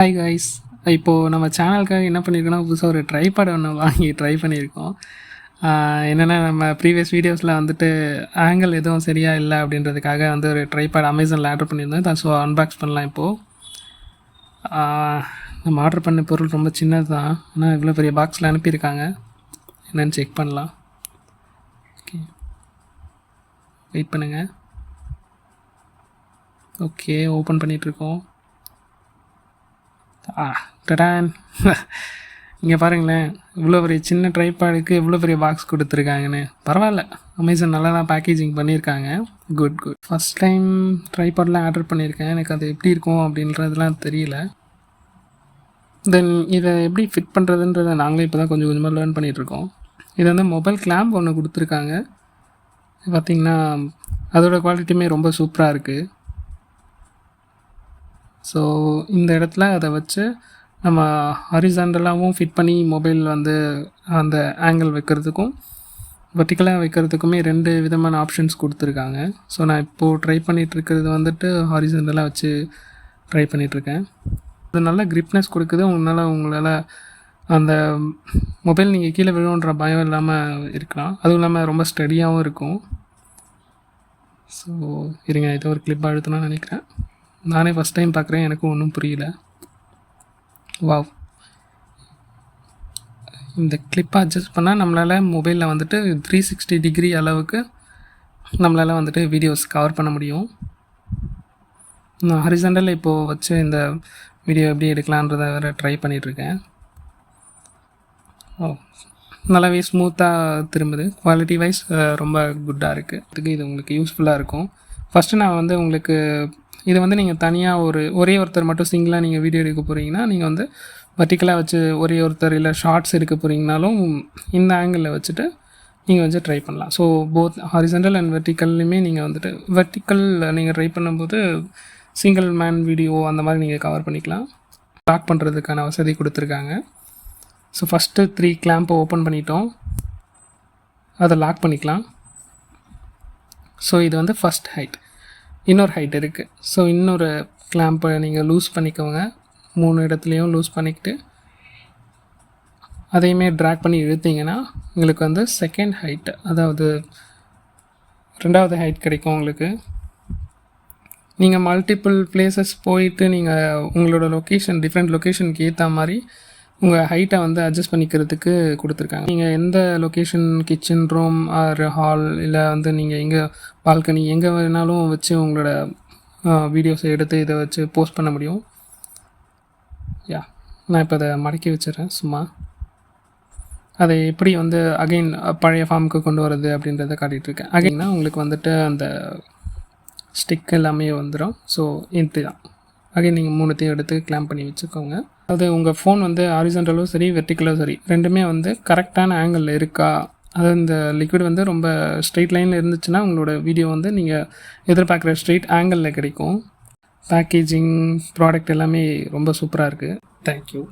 Hi guys. இப்போது நம்ம சேனலுக்காக என்ன பண்ணியிருக்கோன்னா புதுசாக ஒரு ட்ரைபாட் ஒன்று வாங்கி ட்ரை பண்ணியிருக்கோம். என்னென்னா நம்ம ப்ரீவியஸ் வீடியோஸில் வந்துட்டு ஆங்கிள் எதுவும் சரியாக இல்லை அப்படின்றதுக்காக வந்து ஒரு ட்ரைபாட் அமேசானில் ஆர்டர் பண்ணியிருந்தேன். ஸோ அன்பாக்ஸ் பண்ணலாம் இப்போது. நம்ம ஆர்டர் பண்ண பொருள் ரொம்ப சின்னது தான், ஆனால் இவ்வளோ பெரிய பாக்ஸில் அனுப்பியிருக்காங்க. என்னென்னு செக் பண்ணலாம். ஓகே, வெயிட் பண்ணுங்கள். ஓகே, ஓப்பன் பண்ணிகிட்ருக்கோம். டடான் இங்கே பாருங்களேன், இவ்வளோ பெரிய சின்ன ட்ரைபாடுக்கு இவ்வளோ பெரிய பாக்ஸ் கொடுத்துருக்காங்கன்னு. பரவாயில்ல, அமேசான் நல்லா தான் பேக்கேஜிங் பண்ணியிருக்காங்க. குட். ஃபஸ்ட் டைம் ட்ரைபாட்லாம் ஆர்டர் பண்ணியிருக்கேன். எனக்கு அது எப்படி இருக்கும் அப்படின்றதுலாம் தெரியல. தென் இதை எப்படி ஃபிட் பண்ணுறதுன்றதை நாங்களே இப்போ தான் கொஞ்சம் கொஞ்சமாக லேர்ன் பண்ணிகிட்ருக்கோம். இது வந்து மொபைல் கிளாம்ப் ஒன்று கொடுத்துருக்காங்க. பார்த்திங்கன்னா அதோடய குவாலிட்டியுமே ரொம்ப சூப்பராக இருக்குது. ஸோ இந்த இடத்துல அதை வச்சு நம்ம ஹாரிசாண்டலாகவும் ஃபிட் பண்ணி மொபைல் வந்து அந்த ஆங்கிள் வைக்கிறதுக்கும் வெர்டிக்கலாக வைக்கிறதுக்குமே 2 விதமான ஆப்ஷன்ஸ் கொடுத்துருக்காங்க. ஸோ நான் இப்போது ட்ரை பண்ணிகிட்ருக்கிறது வந்துட்டு ஹாரிசாண்டலாக வச்சு ட்ரை பண்ணிகிட்ருக்கேன். அது நல்ல கிரிப்னஸ் கொடுக்குது. உங்களால் அந்த மொபைல் நீங்கள் கீழே விழுன்ற பயம் இல்லாமல் இருக்கலாம். அதுவும் இல்லாமல் ரொம்ப ஸ்டடியாகவும் இருக்கும். ஸோ இருங்க, இதை ஒரு கிளிப் அழுத்தணும்னு நினைக்கிறேன். நானே ஃபஸ்ட் டைம் பார்க்குறேன், எனக்கும் ஒன்றும் புரியல. வாவ், இந்த கிளிப்பை அட்ஜஸ்ட் பண்ணால் நம்மளால் மொபைலில் வந்துட்டு 360 டிகிரி அளவுக்கு நம்மளால் வந்துட்டு வீடியோஸ் கவர் பண்ண முடியும். நான் ஹாரிசாண்டல் இப்போது வச்சு இந்த வீடியோ எப்படி எடுக்கலான்றதை வேறு ட்ரை பண்ணிகிட்ருக்கேன். நல்லாவே ஸ்மூத்தாக திரும்புது. குவாலிட்டி வைஸ் ரொம்ப குட்டாக இருக்குது. அதுக்கு இது உங்களுக்கு யூஸ்ஃபுல்லாக இருக்கும். ஃபஸ்ட்டு நான் வந்து உங்களுக்கு இது வந்து நீங்கள் தனியாக ஒரே ஒருத்தர் மட்டும் சிங்கிளாக நீங்கள் வீடியோ எடுக்க போகிறீங்கன்னா, நீங்கள் வந்து வெர்டிக்கலாக வச்சு ஒரே ஒருத்தர் இல்லை ஷார்ட்ஸ் எடுக்க போகிறீங்கனாலும் இந்த ஆங்கிளில் வச்சுட்டு நீங்கள் வந்து ட்ரை பண்ணலாம். ஸோ போத் ஹாரிசாண்டல் அண்ட் வெர்டிக்கல்லையுமே நீங்கள் வந்துட்டு வெர்டிக்கல் நீங்கள் ட்ரை பண்ணும்போது சிங்கிள் மேன் வீடியோ அந்த மாதிரி நீங்கள் கவர் பண்ணிக்கலாம். லாக் பண்ணுறதுக்கான வசதி கொடுத்துருக்காங்க. ஸோ ஃபஸ்ட்டு 3 கிளாம்பை ஓப்பன் பண்ணிட்டோம், அதை லாக் பண்ணிக்கலாம். ஸோ இது வந்து ஃபஸ்ட் ஹைட். இன்னொரு ஹைட் இருக்குது. ஸோ இன்னொரு கிளாம்பை நீங்கள் லூஸ் பண்ணிக்கோங்க. 3 இடத்துலையும் லூஸ் பண்ணிக்கிட்டு அதையுமே ட்ராக் பண்ணி இழுத்திங்கன்னா உங்களுக்கு வந்து செகண்ட் ஹைட், அதாவது 2வது ஹைட் கிடைக்கும் உங்களுக்கு. நீங்கள் மல்டிபிள் பிளேசஸ் போயிட்டு நீங்கள் உங்களோட லொக்கேஷன் டிஃப்ரெண்ட் லொக்கேஷனுக்கு ஏற்ற மாதிரி உங்கள் ஹைட்டை வந்து அட்ஜஸ்ட் பண்ணிக்கிறதுக்கு கொடுத்துருக்காங்க. நீங்கள் எந்த location, kitchen room or hall இல்லை வந்து நீங்கள் எங்கே பால்கனி எங்கே வேணாலும் வச்சு உங்களோட வீடியோஸை எடுத்து இதை வச்சு போஸ்ட் பண்ண முடியும். நான் இப்போ அதை மடக்கி வச்சிடறேன் சும்மா. அதை எப்படி வந்து அகைன் பழைய ஃபார்முக்கு கொண்டு வரது அப்படின்றத காட்டிகிட்ருக்கேன். அகைன்னா உங்களுக்கு வந்துட்டு அந்த ஸ்டிக் எல்லாமே வந்துடும். ஸோ இப்படி தான் அகைன் நீங்கள் 3த்தையும் எடுத்து கிளாம்ப் பண்ணி வச்சுக்கோங்க. அது உங்கள் ஃபோன் வந்து ஹாரிசாண்டலும் சரி வெர்டிக்கலும் சரி ரெண்டுமே வந்து கரெக்டான ஆங்கிளில் இருக்கா, அது இந்த லிக்விட் வந்து ரொம்ப ஸ்ட்ரெயிட் லைனில் இருந்துச்சுன்னா உங்களோட வீடியோ வந்து நீங்கள் எதிர்பார்க்குற ஸ்ட்ரெயிட் ஆங்கிளில் கிடைக்கும். பேக்கேஜிங் ப்ராடக்ட் எல்லாமே ரொம்ப சூப்பராக இருக்குது. தேங்க்யூ.